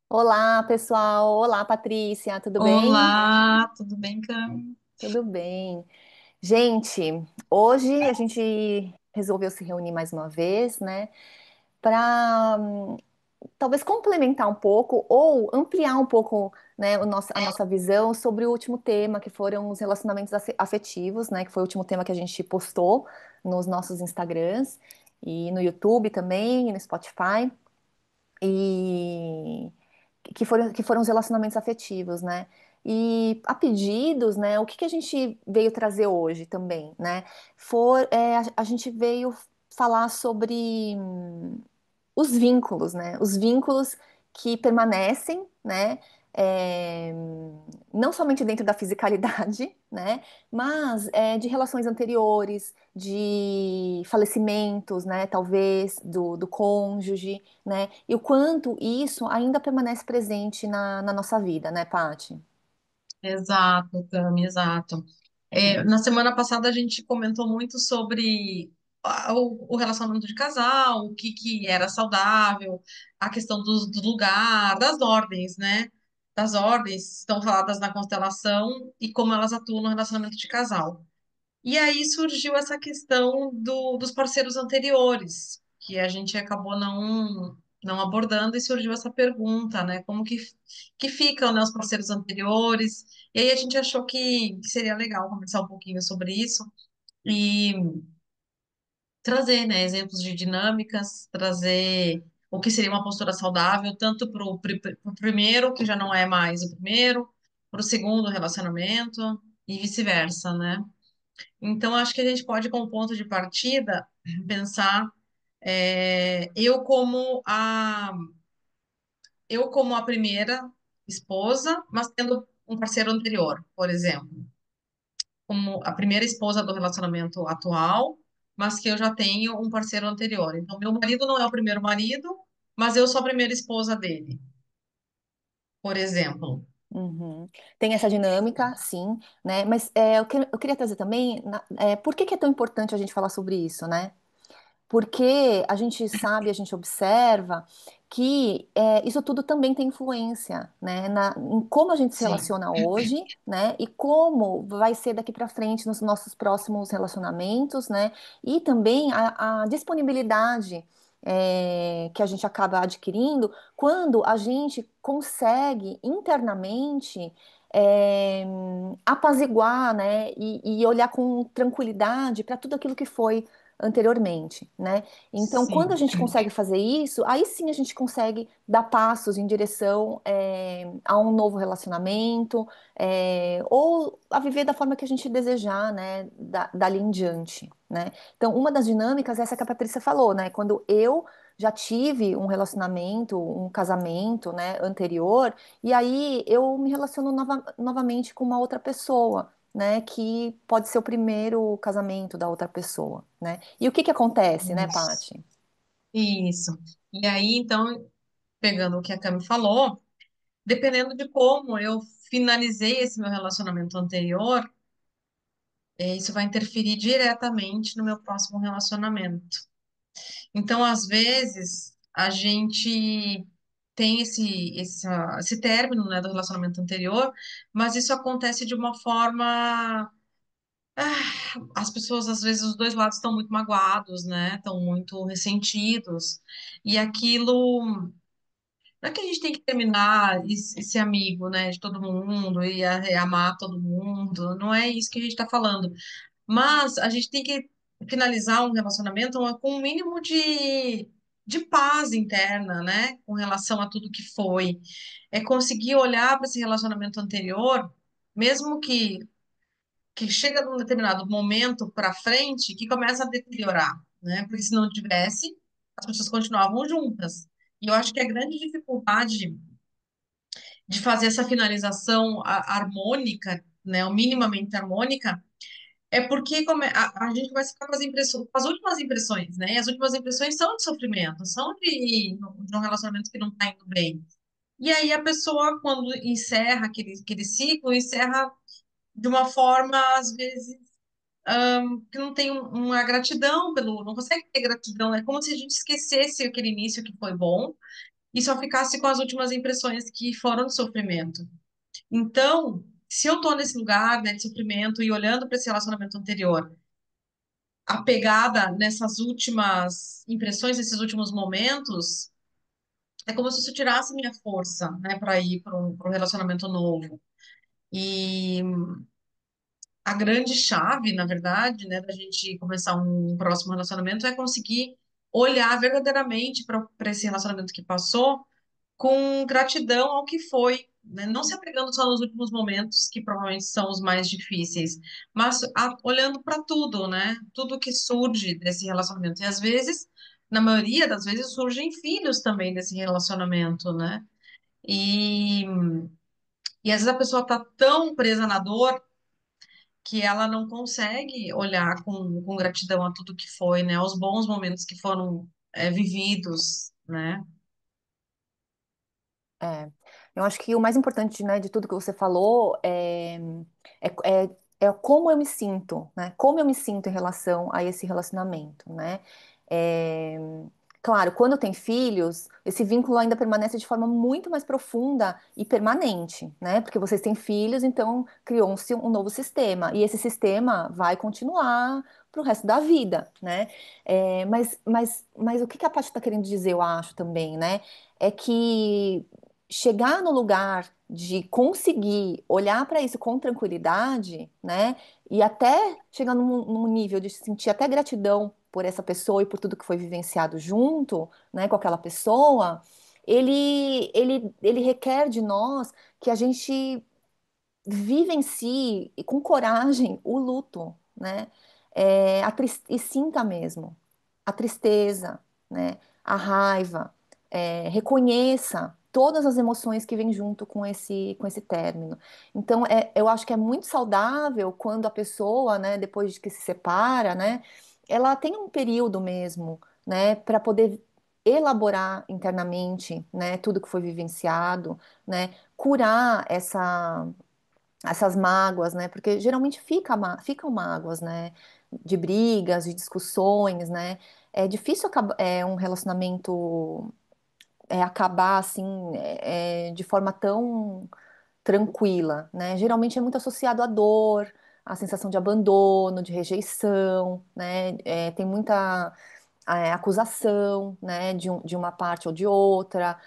Olá, pessoal. Olá, Patrícia. Tudo bem? Olá, tudo bem, Cami? Tudo bem. Gente, hoje a gente resolveu se reunir mais uma vez, né, para talvez complementar um pouco ou ampliar um pouco, né, a nossa visão sobre o último tema, que foram os relacionamentos afetivos, né, que foi o último tema que a gente postou nos nossos Instagrams e no YouTube também, e no Spotify. E que foram os relacionamentos afetivos, né? E a pedidos, né? O que que a gente veio trazer hoje também, né? A gente veio falar sobre os vínculos, né? Os vínculos que permanecem, né? É, não somente dentro da fisicalidade, né? Mas de relações anteriores, de falecimentos, né? Talvez do cônjuge, né? E o quanto isso ainda permanece presente na nossa vida, né, Paty? Exato, Cami, exato. Na semana passada a gente comentou muito sobre o relacionamento de casal, o que era saudável, a questão do lugar, das ordens, né? Das ordens estão faladas na constelação e como elas atuam no relacionamento de casal. E aí surgiu essa questão dos parceiros anteriores, que a gente acabou não abordando, e surgiu essa pergunta, né? Como que ficam, né, os parceiros anteriores? E aí a gente achou que seria legal conversar um pouquinho sobre isso e trazer, né, exemplos de dinâmicas, trazer o que seria uma postura saudável, tanto para o primeiro, que já não é mais o primeiro, para o segundo relacionamento, e vice-versa, né? Então, acho que a gente pode, como ponto de partida, pensar eu eu como a primeira esposa, mas tendo um parceiro anterior, por exemplo, como a primeira esposa do relacionamento atual, mas que eu já tenho um parceiro anterior. Então, meu marido não é o primeiro marido, mas eu sou a primeira esposa dele, por exemplo. Uhum. Tem essa dinâmica, sim, né? Mas eu queria trazer também, por que que é tão importante a gente falar sobre isso, né? Porque a gente sabe, a gente observa que isso tudo também tem influência, né, em como a gente se Sim, relaciona hoje, né, e como vai ser daqui para frente nos nossos próximos relacionamentos, né, e também a disponibilidade que a gente acaba adquirindo quando a gente consegue internamente é, apaziguar, né, e olhar com tranquilidade para tudo aquilo que foi anteriormente, né? Então, quando a sim, gente consegue fazer isso, aí sim a gente consegue dar passos em direção a um novo relacionamento, ou a viver da forma que a gente desejar, né? Dali em diante, né? Então, uma das dinâmicas é essa que a Patrícia falou, né? Quando eu já tive um relacionamento, um casamento, né, anterior, e aí eu me relaciono novamente com uma outra pessoa, né, que pode ser o primeiro casamento da outra pessoa, né? E o que que acontece, né, isso. Paty? Isso. E aí, então, pegando o que a Cami falou, dependendo de como eu finalizei esse meu relacionamento anterior, isso vai interferir diretamente no meu próximo relacionamento. Então, às vezes, a gente tem esse término, né, do relacionamento anterior, mas isso acontece de uma forma. As pessoas, às vezes, os dois lados estão muito magoados, né? Estão muito ressentidos. E aquilo. Não é que a gente tem que terminar e ser amigo, né, de todo mundo e amar todo mundo. Não é isso que a gente está falando. Mas a gente tem que finalizar um relacionamento com um mínimo de paz interna, né? Com relação a tudo que foi. É conseguir olhar para esse relacionamento anterior, mesmo que chega num determinado momento para frente, que começa a deteriorar, né? Porque se não tivesse, as pessoas continuavam juntas. E eu acho que a grande dificuldade de fazer essa finalização harmônica, né, ou minimamente harmônica, é porque a gente começa a ficar com as impressões, com as últimas impressões, né? E as últimas impressões são de sofrimento, são de um relacionamento que não está indo bem. E aí a pessoa, quando encerra aquele ciclo, encerra de uma forma, às vezes, que não tem uma gratidão pelo, não consegue ter gratidão. É como se a gente esquecesse aquele início que foi bom e só ficasse com as últimas impressões que foram de sofrimento. Então, se eu tô nesse lugar, né, de sofrimento e olhando para esse relacionamento anterior, apegada nessas últimas impressões, nesses últimos momentos, é como se isso tirasse minha força, né, para ir para um relacionamento novo. E a grande chave, na verdade, né, da gente começar um próximo relacionamento é conseguir olhar verdadeiramente para esse relacionamento que passou com gratidão ao que foi, né? Não se apegando só nos últimos momentos, que provavelmente são os mais difíceis, mas olhando para tudo, né? Tudo que surge desse relacionamento. E às vezes, na maioria das vezes, surgem filhos também desse relacionamento, né? E, e às vezes a pessoa está tão presa na dor que ela não consegue olhar com gratidão a tudo que foi, né? Aos bons momentos que foram vividos, né? É, eu acho que o mais importante, né, de tudo que você falou é, é como eu me sinto, né? Como eu me sinto em relação a esse relacionamento, né? É, claro, quando tem filhos, esse vínculo ainda permanece de forma muito mais profunda e permanente, né? Porque vocês têm filhos, então criou-se um novo sistema e esse sistema vai continuar para o resto da vida, né? Mas o que que a Paty está querendo dizer, eu acho também, né? É que chegar no lugar de conseguir olhar para isso com tranquilidade, né? E até chegar num nível de sentir até gratidão por essa pessoa e por tudo que foi vivenciado junto, né, com aquela pessoa, ele requer de nós que a gente vivencie e com coragem o luto, né? E sinta mesmo a tristeza, né? A raiva, reconheça todas as emoções que vêm junto com esse término. Então, eu acho que é muito saudável quando a pessoa, né, depois de que se separa, né, ela tem um período mesmo, né, para poder elaborar internamente, né, tudo que foi vivenciado, né, curar essas mágoas, né? Porque geralmente ficam mágoas, né? De brigas, de discussões, né? É difícil um relacionamento acabar assim de forma tão tranquila, né? Geralmente é muito associado à dor, à sensação de abandono, de rejeição, né? Tem muita acusação, né, de uma parte ou de outra.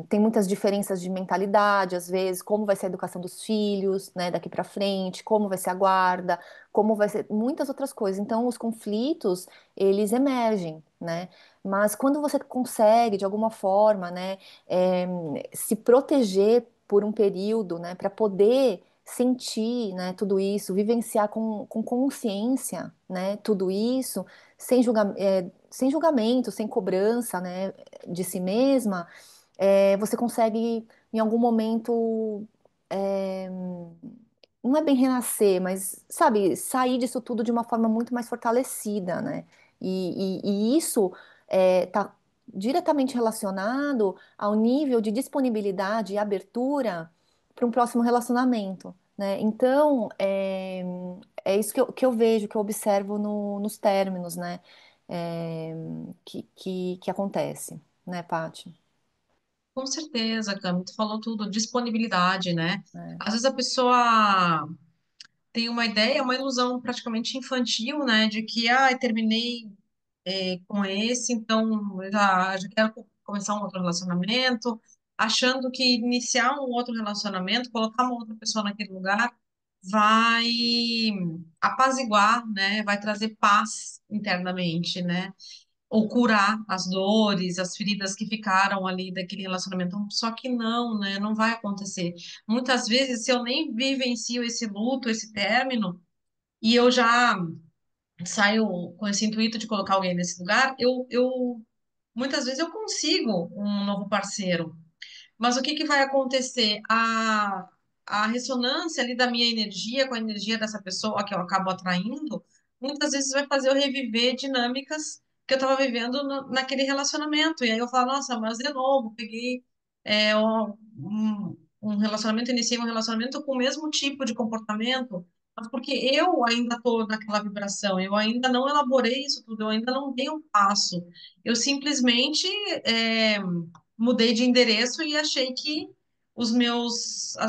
Tem muitas diferenças de mentalidade, às vezes, como vai ser a educação dos filhos, né, daqui para frente, como vai ser a guarda, como vai ser muitas outras coisas. Então, os conflitos, eles emergem, né? Mas quando você consegue, de alguma forma, né, é, se proteger por um período, né, para poder sentir, né, tudo isso, vivenciar com consciência, né, tudo isso, sem julgamento, sem cobrança, né, de si mesma, você consegue, em algum momento, é, não é bem renascer, mas, sabe, sair disso tudo de uma forma muito mais fortalecida, né? E isso está diretamente relacionado ao nível de disponibilidade e abertura para um próximo relacionamento, né? Então, é isso que eu vejo, que eu observo nos términos, né? É, que acontece, né, Paty? Com certeza, Cami, tu falou tudo, disponibilidade, né? É, Às vezes a pessoa tem uma ideia, uma ilusão praticamente infantil, né, de que, terminei com esse, então eu já quero começar um outro relacionamento, achando que iniciar um outro relacionamento, colocar uma outra pessoa naquele lugar, vai apaziguar, né, vai trazer paz internamente, né? Ou curar as dores, as feridas que ficaram ali daquele relacionamento. Só que não, né? Não vai acontecer. Muitas vezes, se eu nem vivencio esse luto, esse término, e eu já saio com esse intuito de colocar alguém nesse lugar, eu muitas vezes eu consigo um novo parceiro. Mas o que que vai acontecer? A ressonância ali da minha energia com a energia dessa pessoa que eu acabo atraindo, muitas vezes vai fazer eu reviver dinâmicas que eu estava vivendo naquele relacionamento. E aí eu falo, nossa, mas de novo, peguei um relacionamento, iniciei um relacionamento com o mesmo tipo de comportamento. mas porque eu ainda estou naquela vibração, eu ainda não elaborei isso tudo, eu ainda não dei um passo. Eu simplesmente é, mudei de endereço e achei que as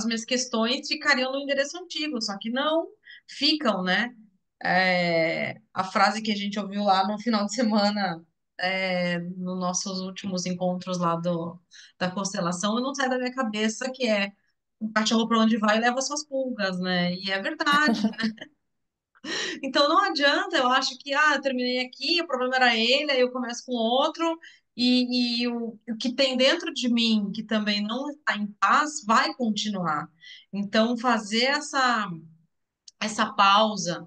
minhas questões ficariam no endereço antigo, só que não ficam, né? A frase que a gente ouviu lá no final de semana, nos nossos últimos encontros lá da constelação, não sai da minha cabeça, que é o cachorro para onde vai leva suas pulgas, né? E é verdade. Então não adianta, eu acho que eu terminei aqui, o problema era ele, aí eu começo com outro, e o que tem dentro de mim, que também não está em paz, vai continuar. Então, fazer essa pausa,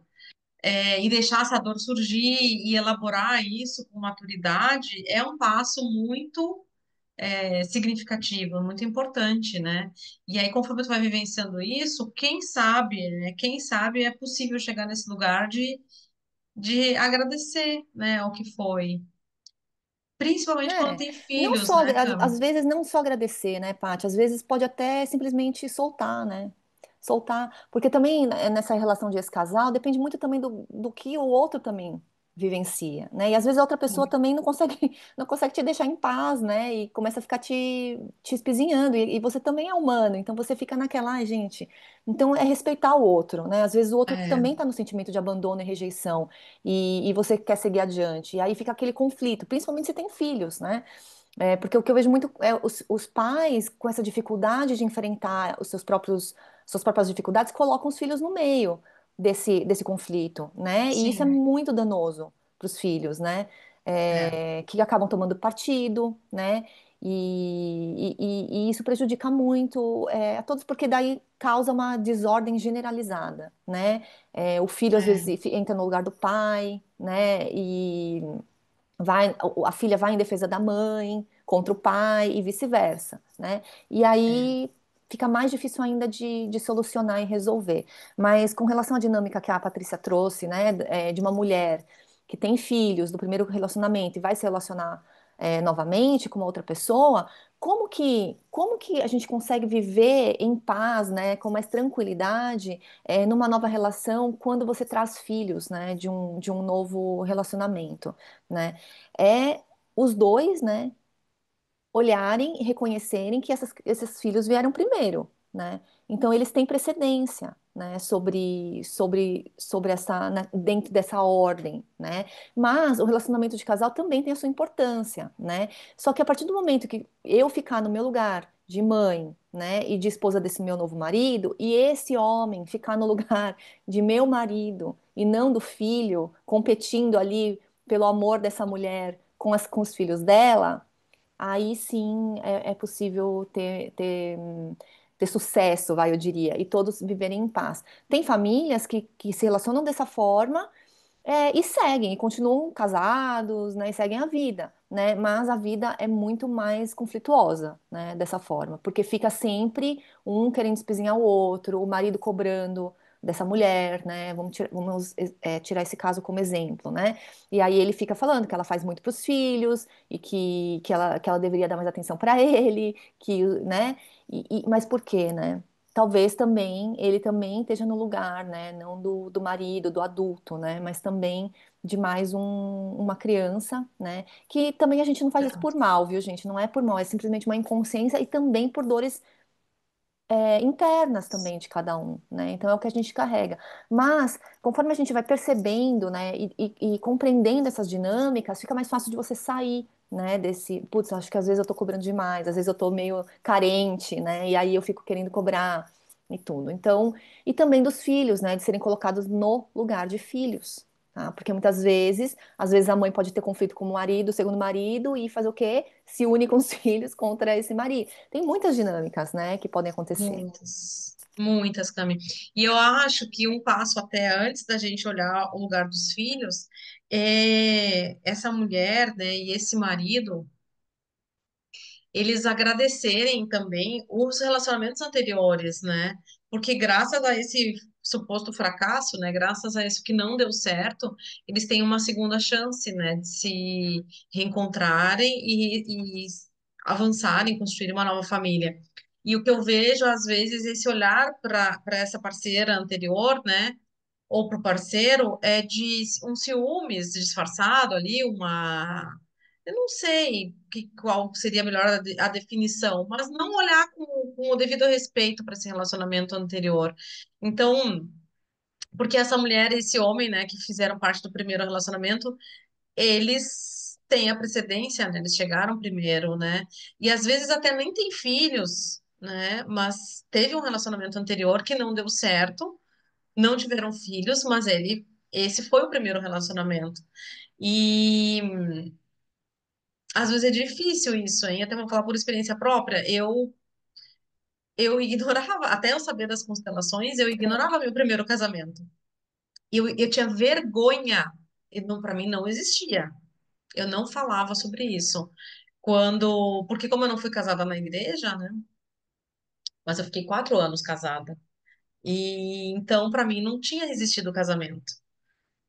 e deixar essa dor surgir e elaborar isso com maturidade é um passo muito significativo, muito importante, né? E aí, conforme tu vai vivenciando isso, quem sabe, né? Quem sabe é possível chegar nesse lugar de agradecer, né, ao que foi. Principalmente quando É, tem não filhos, só, né, Cami? às vezes não só agradecer, né, Paty? Às vezes pode até simplesmente soltar, né? Soltar, porque também nessa relação de esse-casal depende muito também do que o outro também vivencia, né? E às vezes a outra pessoa Sim. também não consegue, não consegue te deixar em paz, né? E começa a ficar te espizinhando, e você também é humano, então você fica naquela, ai, gente. Então é respeitar o outro, né? Às vezes o outro É, também está no sentimento de abandono e rejeição e você quer seguir adiante. E aí fica aquele conflito, principalmente se tem filhos, né? Porque o que eu vejo muito é os pais com essa dificuldade de enfrentar suas próprias dificuldades, colocam os filhos no meio desse conflito, né? E isso é sim, muito danoso para os filhos, né? é, Que acabam tomando partido, né? E isso prejudica muito a todos, porque daí causa uma desordem generalizada, né? O filho às é, vezes entra no lugar do pai, né? E a filha vai em defesa da mãe contra o pai e vice-versa, né? E é, aí fica mais difícil ainda de solucionar e resolver. Mas com relação à dinâmica que a Patrícia trouxe, né, de uma mulher que tem filhos do primeiro relacionamento e vai se relacionar novamente com uma outra pessoa, como que a gente consegue viver em paz, né, com mais tranquilidade, numa nova relação quando você traz filhos, né, de um novo relacionamento, né? É os dois, né, olharem e reconhecerem que esses filhos vieram primeiro, né? Então eles têm precedência, né, sobre essa, dentro dessa ordem, né? Mas o relacionamento de casal também tem a sua importância, né? Só que a partir do momento que eu ficar no meu lugar de mãe, né, e de esposa desse meu novo marido, e esse homem ficar no lugar de meu marido e não do filho, competindo ali pelo amor dessa mulher com os filhos dela, aí sim é possível ter sucesso, vai, eu diria, e todos viverem em paz. Tem famílias que se relacionam dessa forma e seguem, e continuam casados, né, e seguem a vida, né? Mas a vida é muito mais conflituosa, né, dessa forma, porque fica sempre um querendo espezinhar o outro, o marido cobrando dessa mulher, né? Vamos tirar esse caso como exemplo, né? E aí ele fica falando que ela faz muito para os filhos e que ela deveria dar mais atenção para ele, né? Mas por quê, né? Talvez também ele também esteja no lugar, né, não do marido, do adulto, né, mas também de mais uma criança, né, que também a gente não faz isso por mal, viu, gente? Não é por mal, é simplesmente uma inconsciência e também por dores internas também de cada um, né? Então é o que a gente carrega. Mas conforme a gente vai percebendo, né, e compreendendo essas dinâmicas, fica mais fácil de você sair, né, putz, acho que às vezes eu tô cobrando demais, às vezes eu tô meio carente, né? E aí eu fico querendo cobrar e tudo. Então, e também dos filhos, né, de serem colocados no lugar de filhos. Tá? Porque muitas vezes, às vezes a mãe pode ter conflito com o marido, o segundo marido, e fazer o quê? Se une com os filhos contra esse marido. Tem muitas dinâmicas, né, que podem acontecer. muitas, muitas, Cami. E eu acho que um passo até antes da gente olhar o lugar dos filhos é essa mulher, né, e esse marido, eles agradecerem também os relacionamentos anteriores, né? Porque graças a esse suposto fracasso, né, graças a isso que não deu certo, eles têm uma segunda chance, né, de se reencontrarem e avançarem, construir uma nova família. E o que eu vejo, às vezes, esse olhar para essa parceira anterior, né? ou para o parceiro é de um ciúmes disfarçado ali, uma. Eu não sei qual seria melhor a definição, mas não olhar com o devido respeito para esse relacionamento anterior. Então, porque essa mulher e esse homem, né, que fizeram parte do primeiro relacionamento, eles têm a precedência, né, eles chegaram primeiro, né, e às vezes até nem têm filhos, né, mas teve um relacionamento anterior que não deu certo, não tiveram filhos, mas esse foi o primeiro relacionamento. E às vezes é difícil isso, hein? Até vou falar por experiência própria. Eu ignorava, até eu saber das constelações, eu ignorava meu primeiro casamento. Eu tinha vergonha, e não, para mim não existia. Eu não falava sobre isso. Porque como eu não fui casada na igreja, né? Mas eu fiquei 4 anos casada. E então, para mim, não tinha existido o casamento.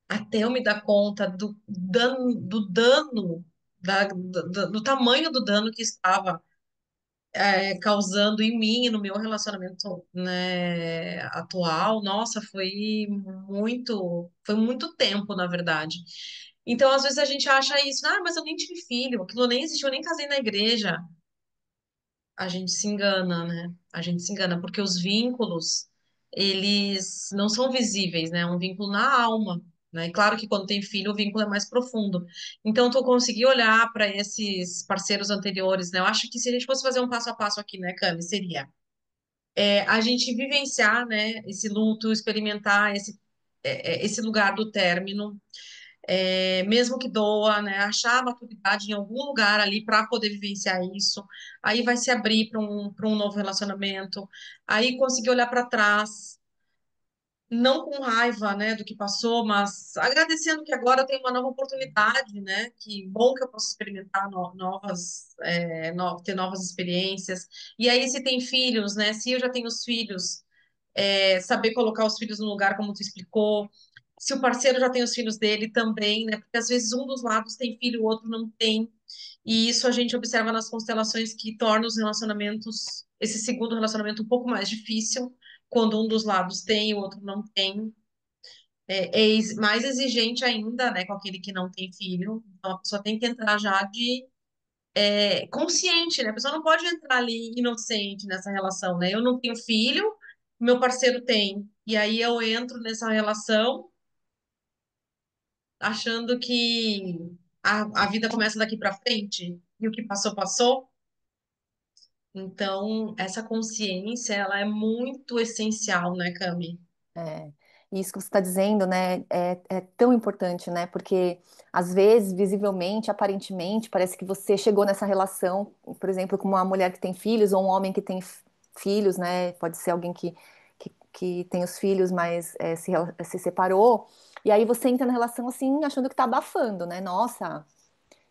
Até eu me dar conta do dano, do tamanho do dano que estava causando em mim e no meu relacionamento, né, atual, nossa, foi muito tempo, na verdade. Então, às vezes a gente acha isso, mas eu nem tive filho, aquilo nem existiu, eu nem casei na igreja. A gente se engana, né? A gente se engana, porque os vínculos, eles não são visíveis, né? É um vínculo na alma, né? E claro que quando tem filho, o vínculo é mais profundo. Então, tu conseguir olhar para esses parceiros anteriores, né? Eu acho que se a gente fosse fazer um passo a passo aqui, né, Cami, seria a gente vivenciar, né, esse luto, experimentar esse lugar do término, mesmo que doa, né, achar a maturidade em algum lugar ali para poder vivenciar isso, aí vai se abrir para um novo relacionamento, aí conseguir olhar para trás, não com raiva, né, do que passou, mas agradecendo que agora eu tenho uma nova oportunidade, né, que bom que eu posso experimentar ter novas experiências, e aí se tem filhos, né, se eu já tenho os filhos, saber colocar os filhos no lugar como tu explicou, se o parceiro já tem os filhos dele também, né? Porque às vezes um dos lados tem filho, o outro não tem. E isso a gente observa nas constelações que torna os relacionamentos, esse segundo relacionamento, um pouco mais difícil, quando um dos lados tem e o outro não tem. Mais exigente ainda, né, com aquele que não tem filho. Então a pessoa tem que entrar já consciente, né? A pessoa não pode entrar ali inocente nessa relação, né? Eu não tenho filho, meu parceiro tem. E aí eu entro nessa relação achando que a vida começa daqui para frente e o que passou, passou. Então, essa consciência, ela é muito essencial, né, Cami? É, isso que você está dizendo, né, é tão importante, né? Porque às vezes, visivelmente, aparentemente, parece que você chegou nessa relação, por exemplo, com uma mulher que tem filhos ou um homem que tem filhos, né? Pode ser alguém que tem os filhos, mas se separou. E aí você entra na relação assim, achando que tá abafando, né? Nossa,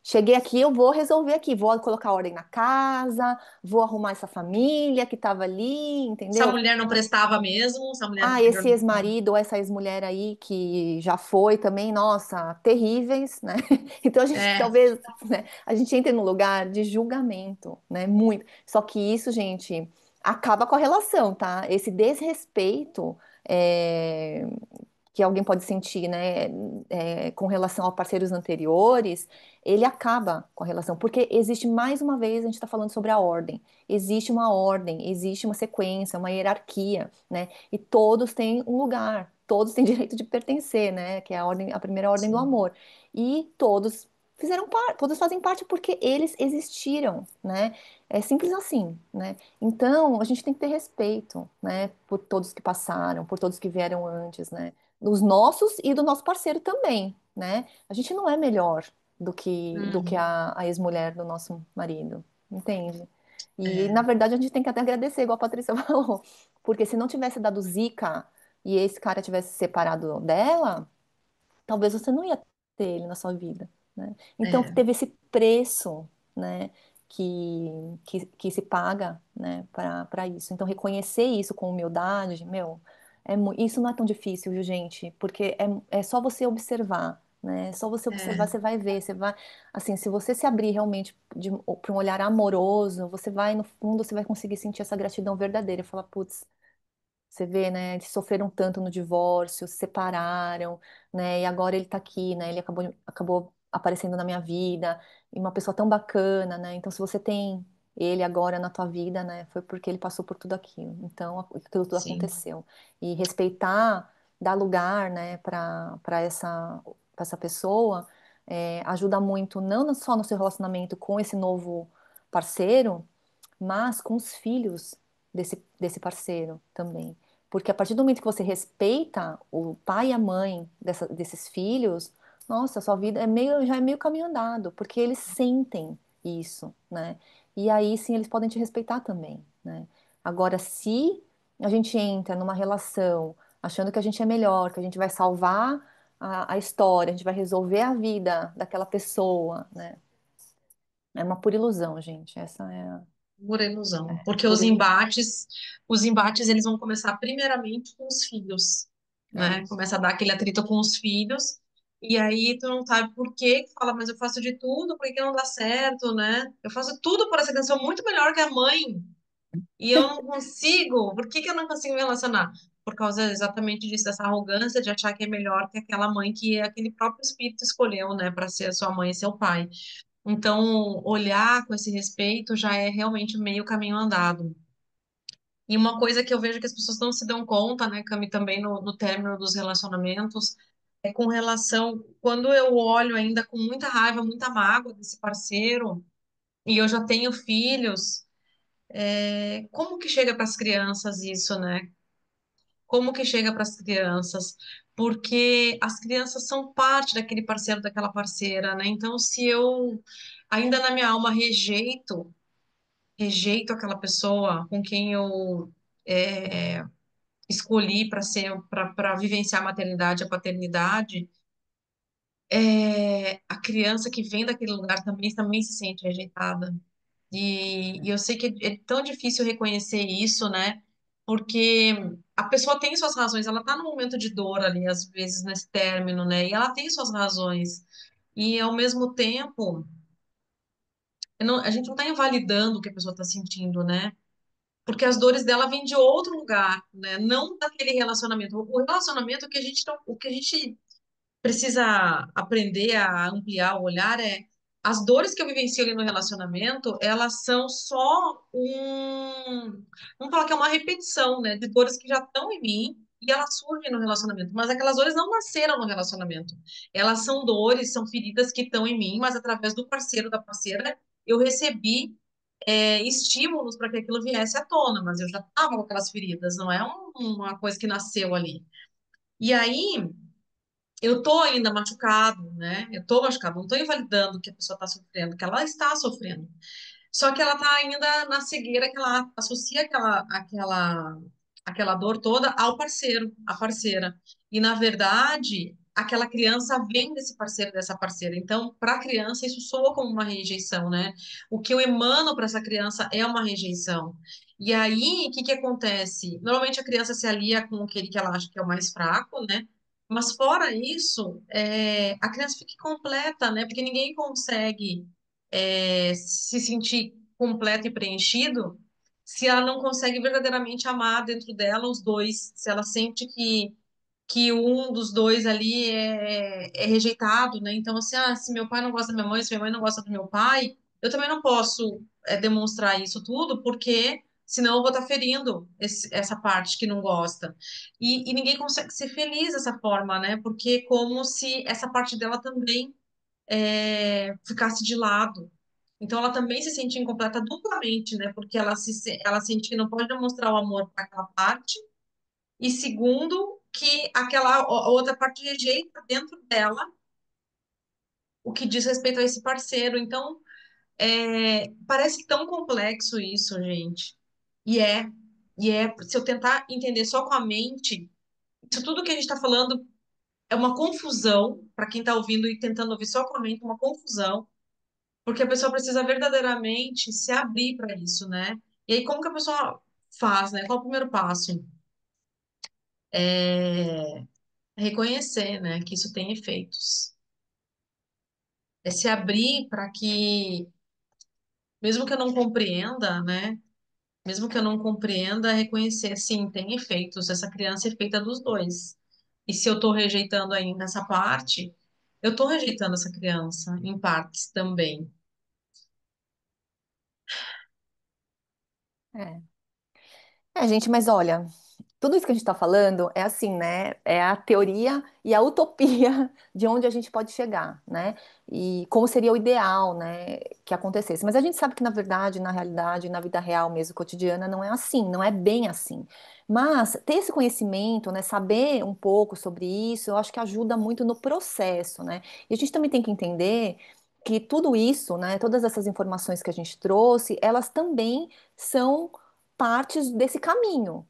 cheguei aqui, eu vou resolver aqui, vou colocar ordem na casa, vou arrumar essa família que estava ali, Essa entendeu? mulher não prestava mesmo, essa mulher Ah, anterior esse não prestava. ex-marido ou essa ex-mulher aí que já foi também, nossa, terríveis, né? Então a gente É, talvez, né, a gente entre num lugar de julgamento, né? Muito. Só que isso, gente, acaba com a relação, tá? Esse desrespeito é, que alguém pode sentir, né, com relação a parceiros anteriores, ele acaba com a relação, porque existe mais uma vez, a gente está falando sobre a ordem. Existe uma ordem, existe uma sequência, uma hierarquia, né? E todos têm um lugar, todos têm direito de pertencer, né? Que é a ordem, a primeira ordem do sim. amor. E todos fizeram parte, todos fazem parte porque eles existiram, né? É simples assim, né? Então, a gente tem que ter respeito, né? Por todos que passaram, por todos que vieram antes, né? Os nossos e do nosso parceiro também, né? A gente não é melhor do que Uhum. a ex-mulher do nosso marido, entende? E, na É, verdade, a gente tem que até agradecer, igual a Patrícia falou, porque se não tivesse dado zica e esse cara tivesse se separado dela, talvez você não ia ter ele na sua vida, né? Então, é, teve esse preço, né, que se paga, né, para isso. Então, reconhecer isso com humildade, meu, isso não é tão difícil, viu, gente? Porque é só você observar, né? É só você observar, é, você vai ver, você vai, assim, se você se abrir realmente para um olhar amoroso, você vai, no fundo, você vai conseguir sentir essa gratidão verdadeira e falar, putz, Você vê, né? Eles sofreram tanto no divórcio, se separaram, né? E agora ele tá aqui, né? Ele acabou aparecendo na minha vida, e uma pessoa tão bacana, né? Então, se você tem ele agora na tua vida, né? Foi porque ele passou por tudo aquilo. Então, aquilo tudo Sim. aconteceu. E respeitar, dar lugar, né? Para essa pessoa, ajuda muito, não só no seu relacionamento com esse novo parceiro, mas com os filhos desse parceiro também. Porque a partir do momento que você respeita o pai e a mãe desses filhos, nossa, a sua vida já é meio caminho andado, porque eles sentem isso, né? E aí sim eles podem te respeitar também, né? Agora, se a gente entra numa relação achando que a gente é melhor, que a gente vai salvar a história, a gente vai resolver a vida daquela pessoa, né? É uma pura ilusão, gente. Essa Pura ilusão, porque pura ilusão. os embates eles vão começar primeiramente com os filhos, É. né? Começa a dar aquele atrito com os filhos, e aí tu não sabe por quê, que fala, mas eu faço de tudo, por que que não dá certo, né? Eu faço tudo por essa criança, sou muito melhor que a mãe, e eu não consigo, por que que eu não consigo me relacionar? Por causa exatamente disso, dessa arrogância de achar que é melhor que aquela mãe que aquele próprio espírito escolheu, né, para ser a sua mãe e seu pai. Então, olhar com esse respeito já é realmente meio caminho andado. E uma coisa que eu vejo que as pessoas não se dão conta, né, Cami, também no término dos relacionamentos, é com relação, quando eu olho ainda com muita raiva, muita mágoa desse parceiro, e eu já tenho filhos, como que chega para as crianças isso, né? Como que chega para as crianças? Porque as crianças são parte daquele parceiro, daquela parceira, né? Então, se eu ainda na minha alma rejeito aquela pessoa com quem eu escolhi para ser, para vivenciar a maternidade, a paternidade, a criança que vem daquele lugar também se sente rejeitada. E eu sei que é tão difícil reconhecer isso, né? Porque a pessoa tem suas razões, ela tá num momento de dor ali, às vezes, nesse término, né? E ela tem suas razões. E, ao mesmo tempo, a gente não tá invalidando o que a pessoa tá sentindo, né? Porque as dores dela vêm de outro lugar, né? Não daquele relacionamento. O relacionamento que a gente não, o que a gente precisa aprender a ampliar o olhar as dores que eu vivencio ali no relacionamento, elas são só vamos falar que é uma repetição, né, de dores que já estão em mim e elas surgem no relacionamento, mas aquelas dores não nasceram no relacionamento. Elas são dores, são feridas que estão em mim, mas através do parceiro, da parceira, eu recebi estímulos para que aquilo viesse à tona, mas eu já estava com aquelas feridas, não é uma coisa que nasceu ali. E aí, eu tô ainda machucado, né? Eu tô machucado, não tô invalidando que a pessoa tá sofrendo, que ela está sofrendo. Só que ela tá ainda na cegueira que ela associa aquela dor toda ao parceiro, à parceira. E na verdade, aquela criança vem desse parceiro, dessa parceira. Então, para a criança, isso soa como uma rejeição, né? O que eu emano para essa criança é uma rejeição. E aí, o que que acontece? Normalmente a criança se alia com aquele que ela acha que é o mais fraco, né? Mas fora isso, a criança fica completa, né? Porque ninguém consegue se sentir completo e preenchido se ela não consegue verdadeiramente amar dentro dela os dois, se ela sente que um dos dois ali é rejeitado, né? Então, assim, se meu pai não gosta da minha mãe, se minha mãe não gosta do meu pai, eu também não posso demonstrar isso tudo, porque senão eu vou estar ferindo essa parte que não gosta. E ninguém consegue ser feliz dessa forma, né? Porque é como se essa parte dela também ficasse de lado. Então ela também se sente incompleta duplamente, né? Porque ela sente que não pode demonstrar o amor para aquela parte, e segundo, que aquela outra parte rejeita dentro dela o que diz respeito a esse parceiro. Então, parece tão complexo isso, gente. E é, se eu tentar entender só com a mente, isso tudo que a gente está falando é uma confusão para quem está ouvindo e tentando ouvir só com a mente, uma confusão. Porque a pessoa precisa verdadeiramente se abrir para isso, né? E aí, como que a pessoa faz, né? Qual é o primeiro passo? É reconhecer, né, que isso tem efeitos. É se abrir para que, mesmo que eu não compreenda, né? Mesmo que eu não compreenda, reconhecer, sim, tem efeitos. Essa criança é feita dos dois. E se eu estou rejeitando ainda essa parte, eu estou rejeitando essa criança em partes também. É. É, gente, mas olha, tudo isso que a gente está falando é assim, né? É a teoria e a utopia de onde a gente pode chegar, né? E como seria o ideal, né, que acontecesse. Mas a gente sabe que, na verdade, na realidade, na vida real mesmo, cotidiana, não é assim, não é bem assim. Mas ter esse conhecimento, né, saber um pouco sobre isso, eu acho que ajuda muito no processo, né? E a gente também tem que entender que tudo isso, né, todas essas informações que a gente trouxe, elas também são partes desse caminho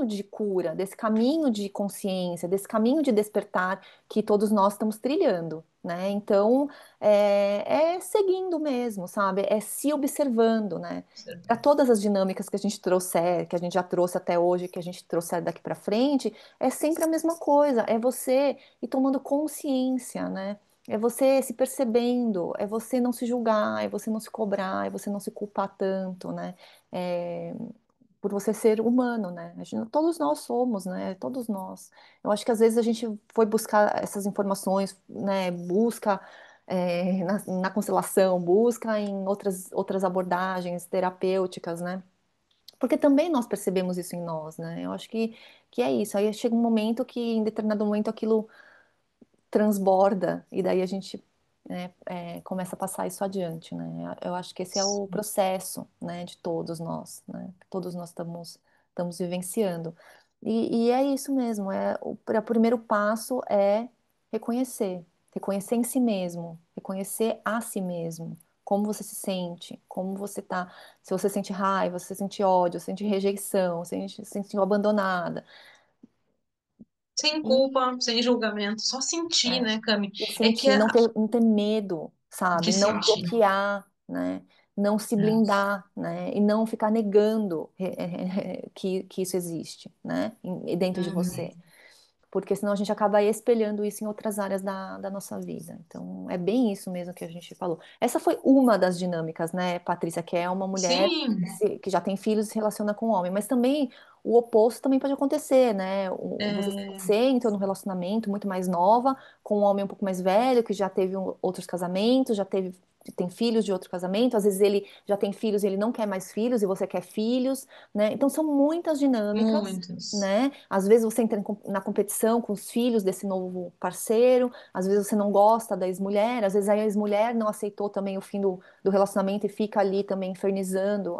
de cura, desse caminho de consciência, desse caminho de despertar que todos nós estamos trilhando, né? Então, é seguindo mesmo, sabe? É se observando, né? Para todas as dinâmicas que a gente trouxer, que a gente já trouxe até hoje, que a gente trouxer daqui para frente, é sempre a mesma coisa. É você ir tomando consciência, né? É você se percebendo, é você não se julgar, é você não se cobrar, é você não se culpar tanto, né? É, por você ser humano, né? Todos nós somos, né? Todos nós. Eu acho que às vezes a gente foi buscar essas informações, né? Busca na constelação, busca em outras abordagens terapêuticas, né? Porque também nós percebemos isso em nós, né? Eu acho que é isso. Aí chega um momento que, em determinado momento, aquilo transborda e daí a gente começa a passar isso adiante, né? Eu acho que esse é o processo, né, de todos nós, né? Que todos nós estamos vivenciando. E é isso mesmo. O primeiro passo é reconhecer, reconhecer em si mesmo, reconhecer a si mesmo. Como você se sente, como você tá, se você sente raiva, se você sente ódio, se sente rejeição, se sente abandonada. Sem E culpa, sem julgamento, só sentir, É. né, Cami? E É que sentir, não ter medo, de sabe? Não sentir. bloquear, né? Não se É. blindar, né? E não ficar negando que isso existe, né? Dentro de Uhum. você. Porque senão a gente acaba espelhando isso em outras áreas da nossa vida. Então, é bem isso mesmo que a gente falou. Essa foi uma das dinâmicas, né, Patrícia, que é uma mulher Sim, que já tem filhos e se relaciona com um homem, mas também o oposto também pode acontecer, né? é, Você entrou num relacionamento muito mais nova, com um homem um pouco mais velho, que já teve outros casamentos, tem filhos de outro casamento, às vezes ele já tem filhos e ele não quer mais filhos e você quer filhos, né? Então são muitas dinâmicas, muitos. né? Às vezes você entra na competição com os filhos desse novo parceiro, às vezes você não gosta da ex-mulher, às vezes a ex-mulher não aceitou também o fim do relacionamento e fica ali também infernizando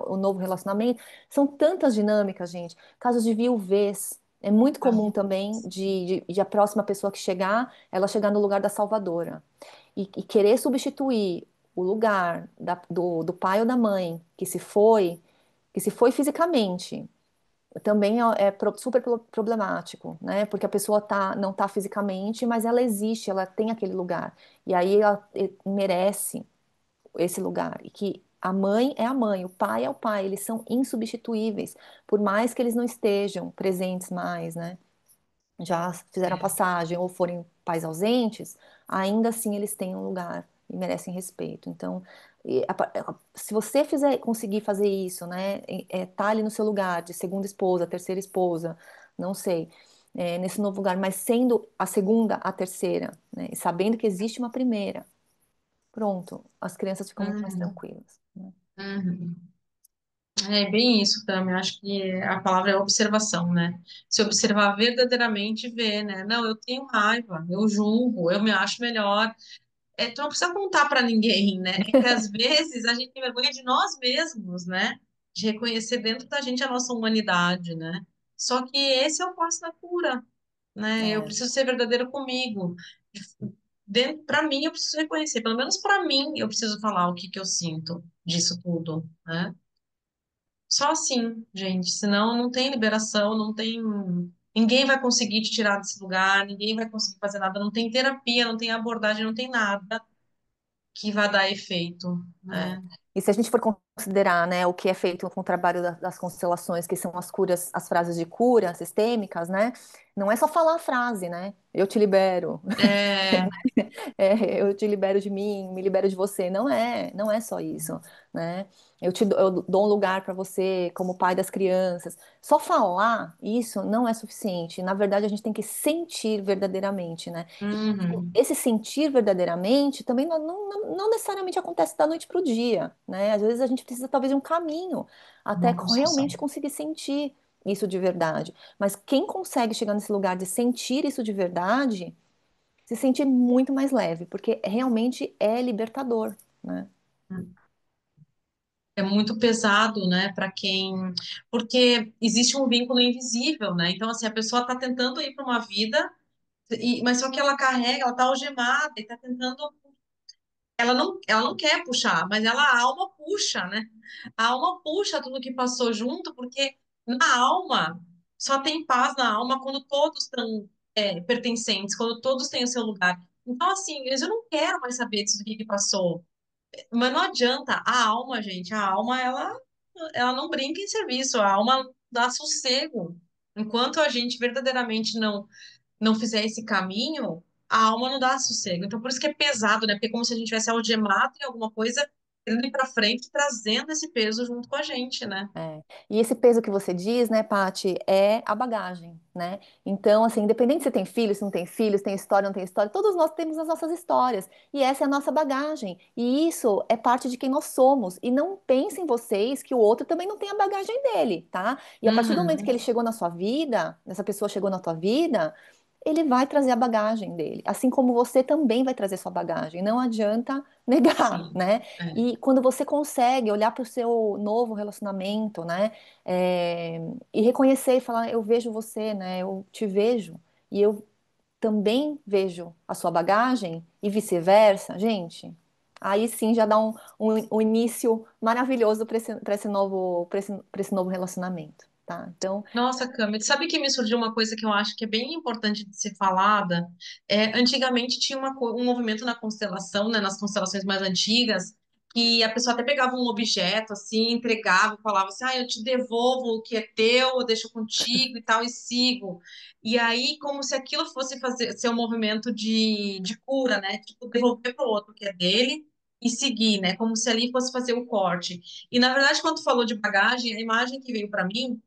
o novo relacionamento. São tantas dinâmicas, gente. Casos de viuvez. É muito Ah, comum também de a próxima pessoa que chegar, ela chegar no lugar da salvadora. E querer substituir o lugar do pai ou da mãe que se foi fisicamente, também super problemático, né? Porque a pessoa não tá fisicamente, mas ela existe, ela tem aquele lugar. E aí ela merece esse lugar. E que a mãe é a mãe, o pai é o pai, eles são insubstituíveis, por mais que eles não estejam presentes mais, né? Já fizeram a é. passagem ou forem pais ausentes, ainda assim eles têm um lugar e merecem respeito. Então, se você conseguir fazer isso, né, tá ali no seu lugar de segunda esposa, terceira esposa, não sei, nesse novo lugar, mas sendo a segunda, a terceira, né, e sabendo que existe uma primeira, pronto, as crianças ficam muito mais Uhum. tranquilas, né? Uhum. É bem isso também. Acho que a palavra é observação, né? Se observar verdadeiramente e ver, né? Não, eu tenho raiva, eu julgo, eu me acho melhor. Tu não precisa contar para ninguém, né? É que às vezes a gente tem vergonha de nós mesmos, né? De reconhecer dentro da gente a nossa humanidade, né? Só que esse é o passo da cura, né? Eu É, preciso ser verdadeira comigo. Dentro, para mim, eu preciso reconhecer, pelo menos para mim, eu preciso falar o que que eu sinto disso tudo, né? Só assim, gente, senão não tem liberação, não tem. Ninguém vai conseguir te tirar desse lugar, ninguém vai conseguir fazer nada, não tem terapia, não tem abordagem, não tem nada que vai dar efeito, é. né? E se a gente for considerar, né, o que é feito com o trabalho das constelações, que são as curas, as frases de cura sistêmicas, né? Não é só falar a frase, né? Eu te libero, É, eu te libero de mim, me libero de você. Não é só isso, né? Eu dou um lugar para você como pai das crianças. Só falar isso não é suficiente. Na verdade, a gente tem que sentir verdadeiramente, né? uhum. Esse sentir verdadeiramente também não necessariamente acontece da noite para o dia, né? Às vezes a gente precisa talvez de um caminho até Uma realmente construção. conseguir sentir isso de verdade. Mas quem consegue chegar nesse lugar de sentir isso de verdade, se sentir muito mais leve, porque realmente é libertador, né? É muito pesado, né, para quem. Porque existe um vínculo invisível, né? Então, assim, a pessoa está tentando ir para uma vida, mas só que ela carrega, ela está algemada e está tentando. Ela não quer puxar, mas a alma puxa, né? A alma puxa tudo que passou junto, porque na alma só tem paz na alma quando todos estão pertencentes, quando todos têm o seu lugar. Então, assim, eu não quero mais saber disso do que passou. Mas não adianta, a alma, gente, a alma, ela não brinca em serviço, a alma dá sossego. Enquanto a gente verdadeiramente não fizer esse caminho, a alma não dá sossego. Então, por isso que é pesado, né? Porque é como se a gente tivesse algemado em alguma coisa, indo ir para frente, trazendo esse peso junto com a gente, né? É. E esse peso que você diz, né, Pati, é a bagagem, né? Então, assim, independente se tem filhos, se não tem filhos, tem história, não tem história, todos nós temos as nossas histórias. E essa é a nossa bagagem. E isso é parte de quem nós somos. E não pensem vocês que o outro também não tem a bagagem dele, tá? E a partir do momento que ele Uhum. chegou na sua vida, essa pessoa chegou na tua vida, ele vai trazer a bagagem dele. Assim como você também vai trazer sua bagagem. Não adianta negar, Sim. né? É. E quando você consegue olhar para o seu novo relacionamento, né, e reconhecer e falar, eu vejo você, né, eu te vejo, e eu também vejo a sua bagagem, e vice-versa, gente, aí sim já dá um início maravilhoso para esse novo, para esse novo relacionamento, tá? Então, Nossa, Câmara, sabe que me surgiu uma coisa que eu acho que é bem importante de ser falada? Antigamente tinha um movimento na constelação, né, nas constelações mais antigas, que a pessoa até pegava um objeto, assim, entregava, falava assim, ah, eu te devolvo o que é teu, eu deixo contigo e tal, e sigo. E aí, como se aquilo fosse ser um movimento de cura, né? Tipo, devolver para o outro o que é dele e seguir, né? Como se ali fosse fazer o corte. E, na verdade, quando tu falou de bagagem, a imagem que veio para mim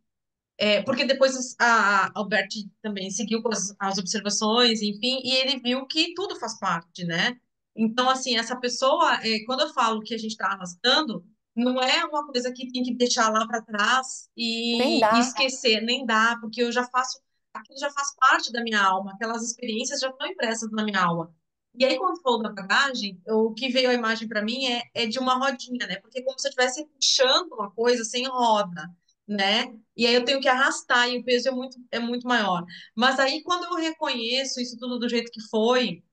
porque depois a Albert também seguiu com as observações, enfim, e ele viu que tudo faz parte, né? Então, assim, essa pessoa, quando eu falo que a gente está arrastando, não é uma coisa que tem que deixar lá para trás nem e dá, esquecer, nem dá, porque eu já faço, aquilo já faz parte da minha alma, aquelas experiências já estão impressas na minha alma. E aí, quando falou da bagagem, o que veio a imagem para mim é de uma rodinha, né? Porque é como se eu estivesse puxando uma coisa sem roda, né? E aí eu tenho que arrastar e o peso é muito maior. Mas aí, quando eu reconheço isso tudo do jeito que foi,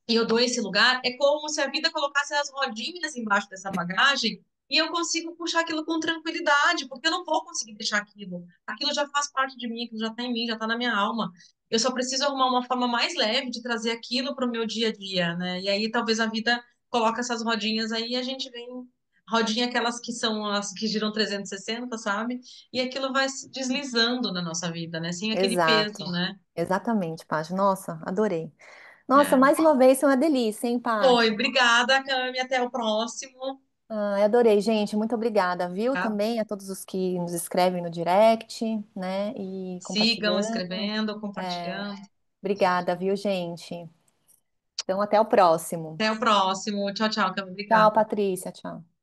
e eu dou esse lugar, é como se a vida colocasse as rodinhas embaixo dessa bagagem e eu consigo puxar aquilo com tranquilidade, porque eu não vou conseguir deixar aquilo. Aquilo já faz parte de mim, aquilo já está em mim, já está na minha alma. Eu só preciso arrumar uma forma mais leve de trazer aquilo para o meu dia a dia, né? E aí talvez a vida coloque essas rodinhas aí e a gente vem. Rodinha aquelas que são as que giram 360, sabe? E aquilo vai se deslizando na nossa vida, né? Sem aquele peso, exato, né? exatamente, Pati, nossa, adorei. Nossa, É. mais uma vez foi uma delícia, hein, Foi, Pati? obrigada, Cami. Até o próximo. Ah, eu adorei, gente. Muito obrigada, viu? Tá? Também a todos os que nos escrevem no direct, né? E Sigam compartilhando. escrevendo, É, compartilhando. obrigada, viu, gente? Então, até o próximo. Até o próximo. Tchau, tchau, Cami. Tchau, Obrigada. Patrícia. Tchau.